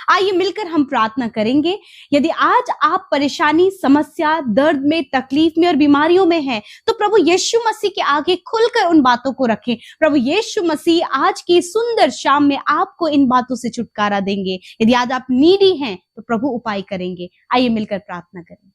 आइए मिलकर हम प्रार्थना करेंगे। यदि आज आप परेशानी, समस्या, दर्द में, तकलीफ में और बीमारियों में हैं, तो प्रभु यीशु मसीह के आगे खुलकर उन बातों को रखें। प्रभु यीशु मसीह आज की सुंदर शाम में आपको इन बातों से छुटकारा देंगे। यदि आज आप नीडी हैं तो प्रभु उपाय करेंगे। आइए मिलकर प्रार्थना करें।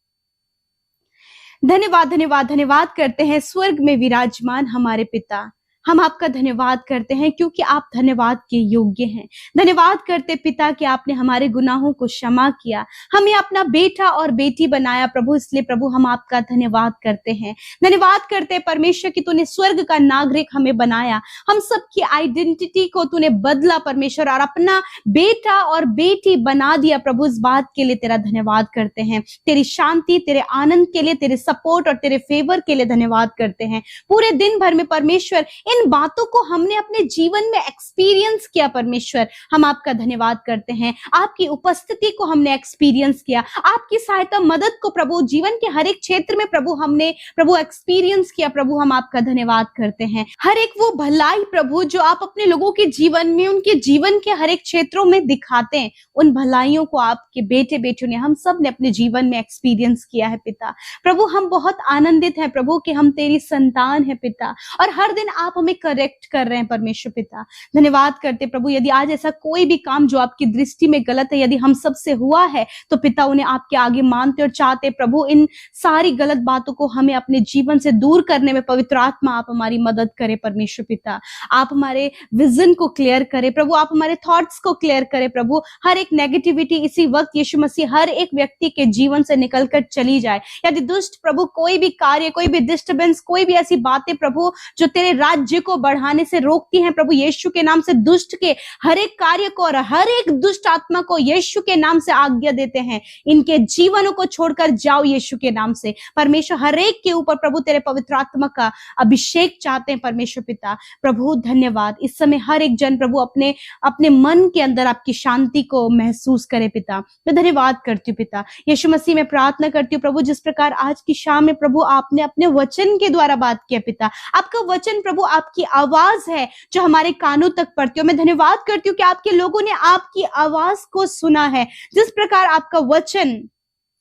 धन्यवाद धन्यवाद धन्यवाद करते हैं स्वर्ग में विराजमान हमारे पिता। हम आपका धन्यवाद करते हैं क्योंकि आप धन्यवाद के योग्य हैं। धन्यवाद करते पिता कि आपने हमारे गुनाहों को क्षमा किया, हमें अपना बेटा और बेटी बनाया प्रभु, इसलिए प्रभु हम आपका धन्यवाद करते हैं। धन्यवाद करते परमेश्वर कि तूने स्वर्ग का नागरिक हमें बनाया, हम सबकी आइडेंटिटी को तूने बदला परमेश्वर, और अपना बेटा और बेटी बना दिया प्रभु। इस बात के लिए तेरा धन्यवाद करते हैं। तेरी शांति, तेरे आनंद के लिए, तेरे सपोर्ट और तेरे फेवर के लिए धन्यवाद करते हैं। पूरे दिन भर में परमेश्वर इन बातों को हमने अपने जीवन में एक्सपीरियंस किया परमेश्वर, हम आपका धन्यवाद करते हैं। आपकी उपस्थिति को हमने एक्सपीरियंस किया, आपकी सहायता मदद को प्रभु जीवन के हर एक क्षेत्र में प्रभु हमने प्रभु एक्सपीरियंस किया प्रभु, हम आपका धन्यवाद करते हैं। हर एक वो भलाई प्रभु जो आप अपने लोगों के जीवन में, उनके जीवन के हर एक क्षेत्रों में दिखाते हैं, उन भलाइयों को आपके बेटे बेटियों ने, हम सब ने अपने जीवन में एक्सपीरियंस किया है पिता। प्रभु हम बहुत आनंदित हैं प्रभु कि हम तेरी संतान है पिता, और हर दिन आप हमें करेक्ट कर रहे हैं परमेश्वर पिता। धन्यवाद करते प्रभु, यदि आज ऐसा कोई भी काम जो आपकी दृष्टि में गलत है, यदि हम सब से हुआ है, तो पिता उन्हें आपके आगे मानते और चाहते प्रभु इन सारी गलत बातों को हमें अपने जीवन से दूर करने में पवित्र आत्मा आप हमारी मदद करें परमेश्वर पिता। आप हमारे विजन को क्लियर करें प्रभु, आप हमारे थॉट्स को क्लियर करें प्रभु। हर एक नेगेटिविटी इसी वक्त यीशु मसीह हर एक व्यक्ति के जीवन से निकलकर चली जाए। यदि दुष्ट प्रभु कोई भी कार्य, कोई भी डिस्टर्बेंस, कोई भी ऐसी बातें प्रभु जो तेरे राज्य को बढ़ाने से रोकती हैं प्रभु, यीशु के नाम से दुष्ट के हर एक कार्य को और हर एक दुष्ट आत्मा को यीशु के नाम से आज्ञा देते हैं, इनके जीवनों को छोड़कर जाओ यीशु के नाम से परमेश्वर। हर एक के ऊपर प्रभु तेरे पवित्र आत्मा का अभिषेक चाहते हैं परमेश्वर पिता। प्रभु धन्यवाद, इस समय हर एक जन प्रभु अपने अपने मन के अंदर आपकी शांति को महसूस करे पिता। मैं धन्यवाद करती हूँ पिता, यीशु मसीह में प्रार्थना करती हूँ प्रभु, जिस प्रकार आज की शाम में प्रभु आपने अपने वचन के द्वारा बात किया पिता, आपका वचन प्रभु आपकी आवाज है जो हमारे कानों तक पड़ती हो। मैं धन्यवाद करती हूँ कि आपके लोगों ने आपकी आवाज को सुना है। जिस प्रकार आपका वचन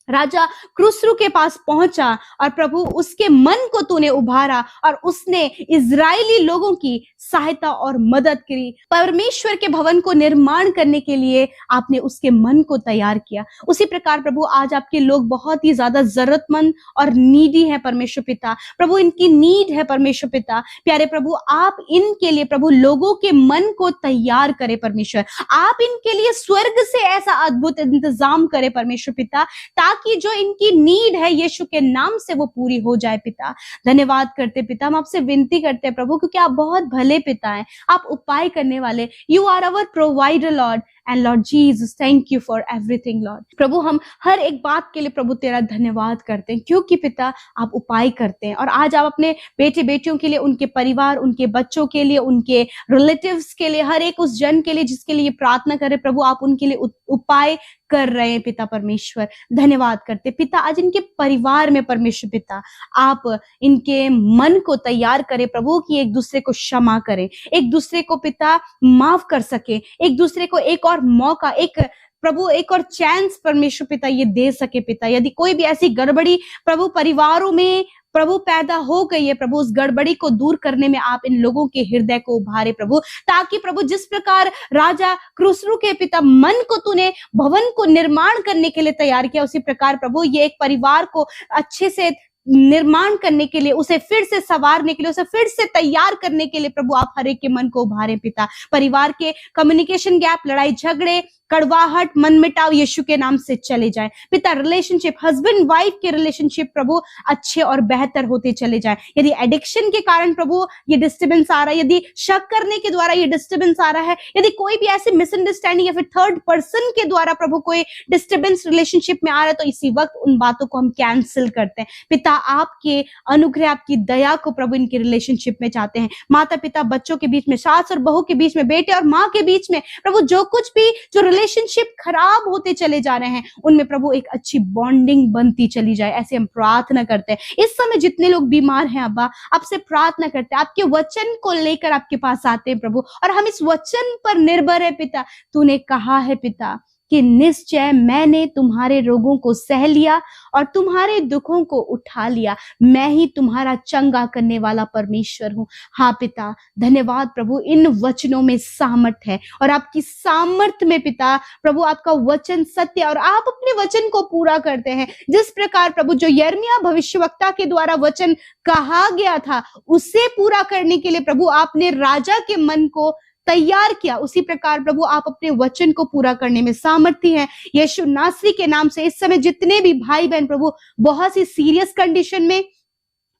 राजा क्रूसरू के पास पहुंचा और प्रभु उसके मन को तूने उभारा और उसने इजरायली लोगों की सहायता और मदद करी। परमेश्वर के भवन को निर्माण करने के लिए आपने उसके मन को तैयार किया। उसी प्रकार प्रभु आज आपके लोग बहुत ही ज्यादा जरूरतमंद और नीडी है परमेश्वर पिता। प्रभु इनकी नीड है परमेश्वर पिता। प्यारे प्रभु आप इनके लिए प्रभु लोगों के मन को तैयार करे परमेश्वर। आप इनके लिए स्वर्ग से ऐसा अद्भुत इंतजाम करे परमेश्वर पिता, ताकि जो इनकी नीड है यीशु के नाम से वो पूरी हो जाए पिता। धन्यवाद करते पिता, हम आपसे विनती करते हैं प्रभु, क्योंकि आप बहुत भले पिता हैं, आप उपाय करने वाले। You are our provider Lord, and Lord Jesus thank you for everything Lord. प्रभु हम हर एक बात के लिए प्रभु तेरा धन्यवाद करते हैं, क्योंकि पिता आप उपाय करते हैं। और आज आप अपने बेटे बेटियों के लिए, उनके परिवार, उनके बच्चों के लिए, उनके रिलेटिव्स के लिए, हर एक उस जन के लिए जिसके लिए प्रार्थना करे प्रभु, आप उनके लिए उपाय कर रहे हैं पिता परमेश्वर। धन्यवाद करते पिता, आज इनके परिवार में परमेश्वर पिता आप इनके मन को तैयार करें प्रभु, कि एक दूसरे को क्षमा करें, एक दूसरे को पिता माफ कर सके, एक दूसरे को एक और मौका, एक प्रभु एक और चांस परमेश्वर पिता ये दे सके पिता। यदि कोई भी ऐसी गड़बड़ी प्रभु परिवारों में प्रभु पैदा हो गई है प्रभु, उस गड़बड़ी को दूर करने में आप इन लोगों के हृदय को उभारे प्रभु, ताकि प्रभु जिस प्रकार राजा क्रूसरू के पिता मन को तूने भवन को निर्माण करने के लिए तैयार किया, उसी प्रकार प्रभु ये एक परिवार को अच्छे से निर्माण करने के लिए, उसे फिर से संवारने के लिए, उसे फिर से तैयार करने के लिए प्रभु आप हर एक के मन को उभारे पिता। परिवार के कम्युनिकेशन गैप, लड़ाई झगड़े, कड़वाहट, मन मिटाव यीशु के नाम से चले जाए पिता। रिलेशनशिप, हस्बैंड वाइफ के रिलेशनशिप प्रभु अच्छे और बेहतर होते चले जाए। यदि एडिक्शन के कारण प्रभु ये डिस्टर्बेंस आ रहा है, यदि शक करने के द्वारा ये डिस्टर्बेंस आ रहा है, यदि कोई भी ऐसी मिसअंडरस्टैंडिंग या फिर थर्ड पर्सन के द्वारा प्रभु कोई डिस्टर्बेंस रिलेशनशिप में आ रहा है, तो इसी वक्त उन बातों को हम कैंसिल करते हैं पिता। आपके अनुग्रह, आपकी दया को प्रभु इनके रिलेशनशिप में चाहते हैं। माता पिता बच्चों के बीच में, सास और बहू के बीच में, बेटे और माँ के बीच में प्रभु जो कुछ भी जो रिलेशनशिप खराब होते चले जा रहे हैं, उनमें प्रभु एक अच्छी बॉन्डिंग बनती चली जाए, ऐसे हम प्रार्थना करते हैं। इस समय जितने लोग बीमार हैं अब्बा, आपसे प्रार्थना करते हैं, आपके वचन को लेकर आपके पास आते हैं प्रभु, और हम इस वचन पर निर्भर है पिता। तूने कहा है पिता कि निश्चय मैंने तुम्हारे रोगों को सह लिया और तुम्हारे दुखों को उठा लिया। मैं ही तुम्हारा चंगा करने वाला परमेश्वर हूँ। हाँ पिता, धन्यवाद प्रभु, इन वचनों में सामर्थ्य है और आपकी सामर्थ्य में पिता प्रभु आपका वचन सत्य और आप अपने वचन को पूरा करते हैं। जिस प्रकार प्रभु जो यिर्मयाह भविष्यवक्ता के द्वारा वचन कहा गया था उसे पूरा करने के लिए प्रभु आपने राजा के मन को तैयार किया, उसी प्रकार प्रभु आप अपने वचन को पूरा करने में सामर्थ्य हैं। यीशु नासरी के नाम से इस समय जितने भी भाई बहन प्रभु बहुत सी सीरियस कंडीशन में,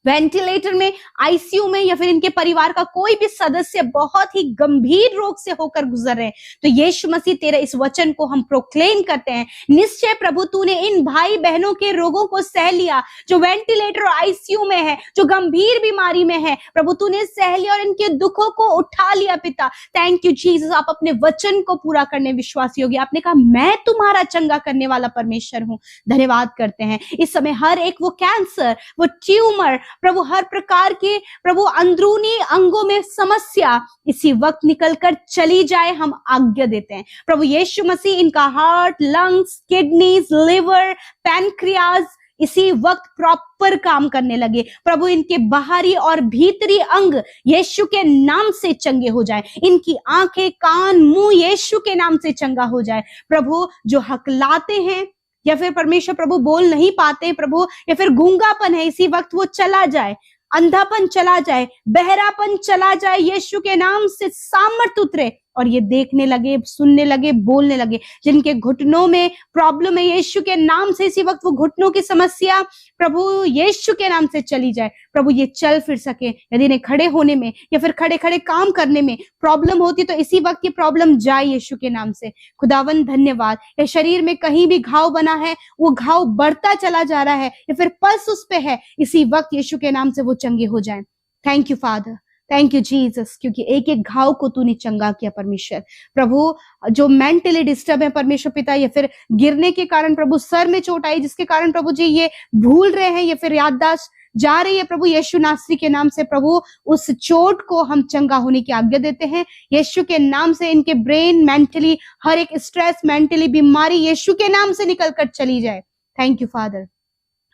वेंटिलेटर में, आईसीयू में, या फिर इनके परिवार का कोई भी सदस्य बहुत ही गंभीर रोग से होकर गुजर रहे हैं, तो यीशु मसीह तेरे इस वचन को हम प्रोक्लेम करते हैं। निश्चय प्रभु तूने इन भाई बहनों के रोगों को सह लिया, जो वेंटिलेटर और आईसीयू में है, जो गंभीर बीमारी में है, प्रभु तूने सह लिया और इनके दुखों को उठा लिया पिता। थैंक यू जीसस, आप अपने वचन को पूरा करने विश्वासी होगी। आपने कहा मैं तुम्हारा चंगा करने वाला परमेश्वर हूं। धन्यवाद करते हैं इस समय हर एक वो कैंसर, वो ट्यूमर प्रभु, हर प्रकार के प्रभु अंदरूनी अंगों में समस्या इसी वक्त निकलकर चली जाए, हम आज्ञा देते हैं प्रभु यीशु मसीह। इनका heart, lungs, kidneys, liver, pancreas इसी वक्त प्रॉपर काम करने लगे प्रभु। इनके बाहरी और भीतरी अंग यीशु के नाम से चंगे हो जाए। इनकी आंखें, कान, मुंह यीशु के नाम से चंगा हो जाए प्रभु। जो हकलाते हैं या फिर परमेश्वर प्रभु बोल नहीं पाते प्रभु, या फिर गूंगापन है, इसी वक्त वो चला जाए, अंधापन चला जाए, बहरापन चला जाए, यीशु के नाम से सामर्थ उतरे और ये देखने लगे, सुनने लगे, बोलने लगे। जिनके घुटनों में प्रॉब्लम है यीशु के नाम से इसी वक्त वो घुटनों की समस्या प्रभु यीशु के नाम से चली जाए प्रभु। ये चल फिर सके। यदि इन्हें खड़े होने में या फिर खड़े खड़े काम करने में प्रॉब्लम होती तो इसी वक्त ये प्रॉब्लम जाए यीशु के नाम से। खुदावन धन्यवाद। या शरीर में कहीं भी घाव बना है, वो घाव बढ़ता चला जा रहा है या फिर पल्स उस पे है, इसी वक्त यीशु के नाम से वो चंगे हो जाए। Thank you father, thank you Jesus, क्योंकि एक एक घाव को तूने चंगा किया परमेश्वर प्रभु। जो मेंटली डिस्टर्ब है परमेश्वर पिता, या फिर गिरने के कारण प्रभु सर में चोट आई जिसके कारण प्रभु जी ये भूल रहे हैं या फिर याददाश्त जा रही है प्रभु, यीशु नासरी के नाम से प्रभु उस चोट को हम चंगा होने की आज्ञा देते हैं यीशु के नाम से। इनके ब्रेन, मेंटली हर एक स्ट्रेस, मेंटली बीमारी यीशु के नाम से निकल कर चली जाए। थैंक यू फादर,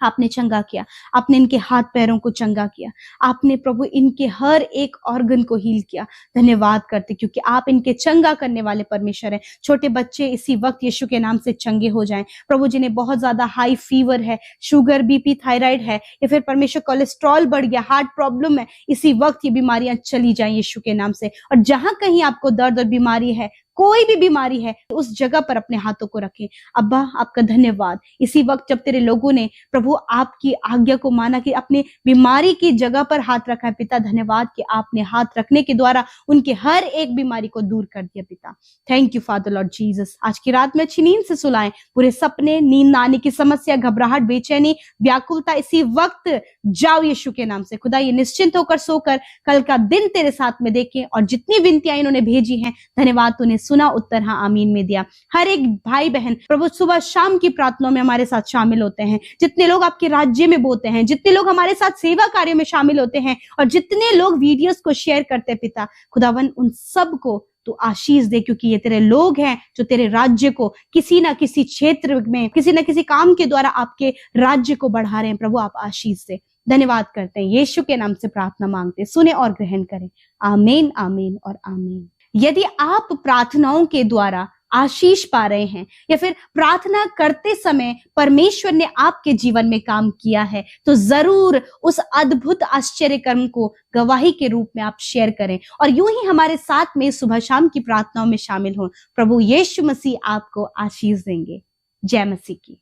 आपने चंगा किया, आपने इनके हाथ पैरों को चंगा किया, आपने प्रभु इनके हर एक ऑर्गन को हील किया। धन्यवाद करते क्योंकि आप इनके चंगा करने वाले परमेश्वर हैं। छोटे बच्चे इसी वक्त यीशु के नाम से चंगे हो जाएं प्रभु। जिन्हें बहुत ज्यादा हाई फीवर है, शुगर, बीपी, थायराइड है, या फिर परमेश्वर कोलेस्ट्रॉल बढ़ गया, हार्ट प्रॉब्लम है, इसी वक्त ये बीमारियां चली जाएं यीशु के नाम से। और जहां कहीं आपको दर्द और बीमारी है, कोई भी बीमारी है, उस जगह पर अपने हाथों को रखें। अब्बा आपका धन्यवाद। इसी वक्त जब तेरे लोगों ने प्रभु आपकी आज्ञा को माना कि अपने बीमारी की जगह पर हाथ रखा है पिता, धन्यवाद कि आपने हाथ रखने के द्वारा उनके हर एक बीमारी को दूर कर दिया पिता। Thank you father Lord Jesus. आज की रात में अच्छी नींद से सुलाएं। पूरे सपने, नींद आने की समस्या, घबराहट, बेचैनी, व्याकुलता इसी वक्त जाओ यीशु के नाम से। खुदा ये निश्चिंत होकर सोकर कल का दिन तेरे साथ में देखें। और जितनी विनतियां इन्होंने भेजी हैं, धन्यवाद तूने सुना, उत्तर हाँ आमीन में दिया। हर एक भाई बहन प्रभु सुबह शाम की प्रार्थनाओं में हमारे साथ शामिल होते हैं, जितने लोग आपके राज्य में बोते हैं, जितने लोग हमारे साथ सेवा कार्यों में शामिल होते हैं और जितने लोग वीडियोस को शेयर करते हैं पिता, खुदावन उन सब को तो आशीष दे, क्योंकि ये तेरे लोग हैं जो तेरे राज्य को किसी ना किसी क्षेत्र में, किसी ना किसी काम के द्वारा आपके राज्य को बढ़ा रहे हैं। प्रभु आप आशीष दे। धन्यवाद करते हैं, यीशु के नाम से प्रार्थना मांगते, सुने और ग्रहण करें। आमीन, आमीन और आमीन। यदि आप प्रार्थनाओं के द्वारा आशीष पा रहे हैं या फिर प्रार्थना करते समय परमेश्वर ने आपके जीवन में काम किया है, तो जरूर उस अद्भुत आश्चर्य कर्म को गवाही के रूप में आप शेयर करें और यूं ही हमारे साथ में सुबह शाम की प्रार्थनाओं में शामिल हों। प्रभु यीशु मसीह आपको आशीष देंगे। जय मसीह की।